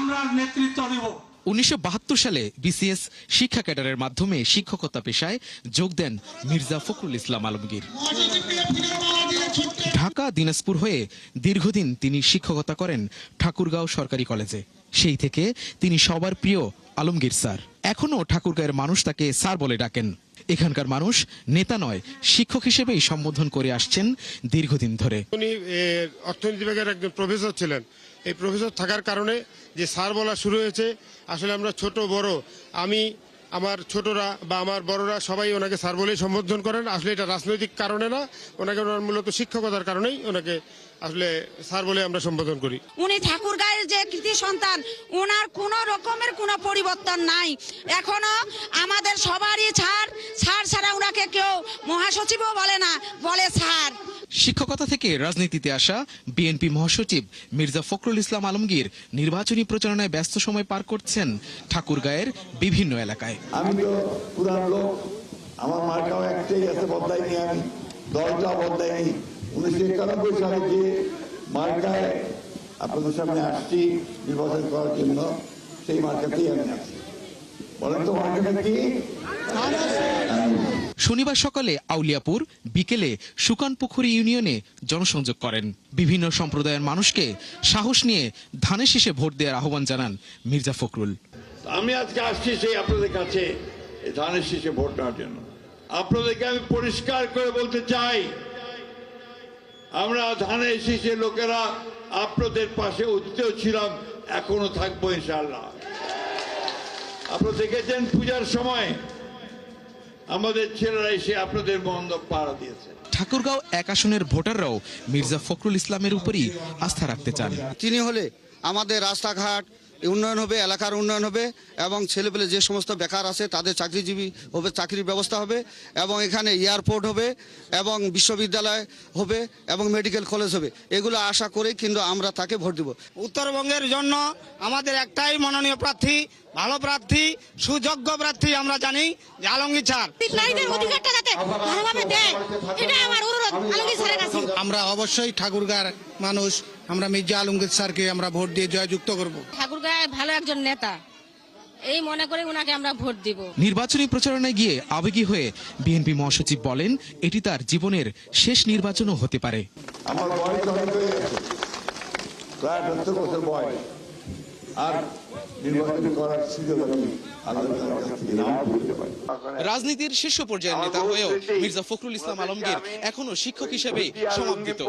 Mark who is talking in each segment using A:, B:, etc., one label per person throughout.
A: আমরা নেতৃত্ব দেব।
B: 1972 সালে বিসিএস শিক্ষা ক্যাডারের মাধ্যমে শিক্ষকতা পেশায় যোগ দেন মির্জা ফখরুল ইসলাম আলমগীর। ঢাকা দিনাজপুর হয়ে দীর্ঘদিন তিনি শিক্ষকতা করেন ঠাকুরগাঁও সরকারি কলেজে। সেই থেকে তিনি সবার প্রিয় আলমগীর স্যার। এখনো ঠাকুরগাঁয়ের মানুষ তাকে স্যার বলে ডাকেন। এখানকার মানুষ নেতা নয়, শিক্ষক হিসেবেই সম্বোধন করে আসছেন দীর্ঘদিন ধরে।
C: উনি অর্থনীতি বিভাগের একজন প্রফেসর ছিলেন। এই প্রফেসর থাকার কারণে যে স্যার বলা শুরু হয়েছে, আসলে আমরা ছোট বড়, আমি, আমার ছোটরা বা আমার বড়রা সবাই ওনাকে স্যার বলেই সম্বোধন করেন। আসলে এটা রাজনৈতিক কারণে না, ওনাকে ওনার মূলত শিক্ষকতার কারণেই ওনাকে আসলে স্যার বলে আমরা সম্বোধন করি।
D: উনি ঠাকুরগাঁয়ের যে কৃতি সন্তান, ওনার কোনো রকমের কোনো পরিবর্তন নাই। এখনো আমাদের সবারই স্যার ছাড়া ওনাকে কেউ মহাসচিবও বলে না, বলে স্যার।
B: শিক্ষকতা থেকে রাজনীতিতে আসা বিএনপি মহাসচিব মির্জা ফখরুল ইসলাম আলমগীর নির্বাচনী প্রচারণায় ব্যস্ত সময় পার করছেন ঠাকুরগাঁয়ের বিভিন্ন এলাকায়।
E: আমি তো পুরান লোক, আমার মার্কাও একটাই আছে, বদলাইনি, আমি দলটা বদলাইনি। 1991 সালে যে মার্কায় আপনাদের সামনে আসছি নির্বাচন করার জন্য, সেই মার্কাতেই আমি আছি। বলেন তো মার্কাটা কি?
B: শনিবার সকালে আউলিয়াপুর, বিকেলে সুকানপুকুরি ইউনিয়নে জনসংযোগ করেন। বিভিন্ন সম্প্রদায়ের মানুষকে সাহস নিয়ে ধানের শীষে ভোট দেওয়ার আহ্বান জানান মির্জা ফখরুল।
F: আমি আজকে আসছি সেই আপনাদের কাছে ধানের শীষে ভোট দেওয়ার জন্য। আপনাদেরকে আমি পরিষ্কার করে বলতে চাই, আমরা ধানের শীষে লোকেরা আপনাদের পাশে অতীতেও ছিলাম, এখনো থাকবো ইনশাআল্লাহ। আপনারা দেখেছেন পূজার সময় আমাদের ছেলেরা এসে আপনাদের মণ্ডপ পাহারা দিয়েছে।
B: ঠাকুরগাঁও এক আসনের ভোটাররাও মির্জা ফখরুল ইসলামের উপরই আস্থা রাখতে চান।
G: তিনি হলে আমাদের রাস্তাঘাট উন্নয়ন হবে, এলাকার উন্নয়ন হবে, এবং ছেলেপেলে যে সমস্ত বেকার আছে তাদের চাকরিজীবী হবে, চাকরির ব্যবস্থা হবে, এবং এখানে এয়ারপোর্ট হবে, এবং বিশ্ববিদ্যালয় হবে, এবং মেডিকেল কলেজ হবে। এগুলো আশা করেই কিন্তু আমরা তাকে ভোট দেব।
H: উত্তরবঙ্গের জন্য আমাদের একটাই মনোনীয় প্রার্থী, ভালো প্রার্থী, সুযোগ্য প্রার্থী আমরা জানি যে আলমগীর স্যার।
I: আমরা অবশ্যই ঠাকুরগাঁর মানুষ, আমরা মির্জা আলমগীর স্যারকে আমরা ভোট দিয়ে জয়যুক্ত করব।
D: ঠাকুরগাঁয়ের ভালো একজন নেতা, এই মনে করে ওনাকে আমরা ভোট দিব।
B: নির্বাচনী প্রচারণায় গিয়ে আবেগী হয়ে বিএনপি মহাসচিব বলেন, এটি তার জীবনের শেষ নির্বাচনও হতে পারে।
E: আমার বয়স অনেক হয়ে গেছে, প্রায় 70 বছর বয়স, আর নির্বাচন করার সুযোগ আমি আল্লাহর কাছ থেকে নাও পেতে পারি।
B: রাজনীতির শীর্ষ পর্যায়ের নেতা হয়েও মির্জা ফখরুল ইসলাম আলমগীর এখনো শিক্ষক হিসেবেই সমাদৃত।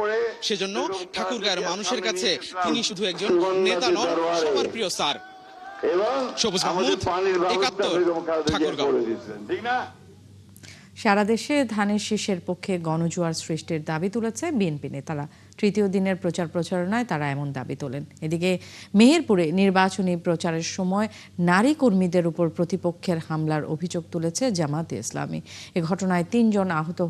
B: সেজন্য ঠাকুরগাঁয়ের মানুষের কাছে তিনি শুধু একজন নেতা নন, সবার প্রিয় স্যার। সবুজ মাহমুদ, ৭১, ঠাকুরগাঁও।
J: সারা দেশে ধানের শীষের পক্ষে গণজোয়ার সৃষ্টির দাবি তুলেছে বিএনপি নেতারা। তৃতীয় দিনের প্রচারণায় তারা এমন দাবি তোলেন। এদিকে মেহেরপুরে নির্বাচনী প্রচারের সময় নারী কর্মীদের উপর প্রতিপক্ষের হামলার অভিযোগ তুলেছে জামায়াতে ইসলামী। এ ঘটনায় ৩ জন আহত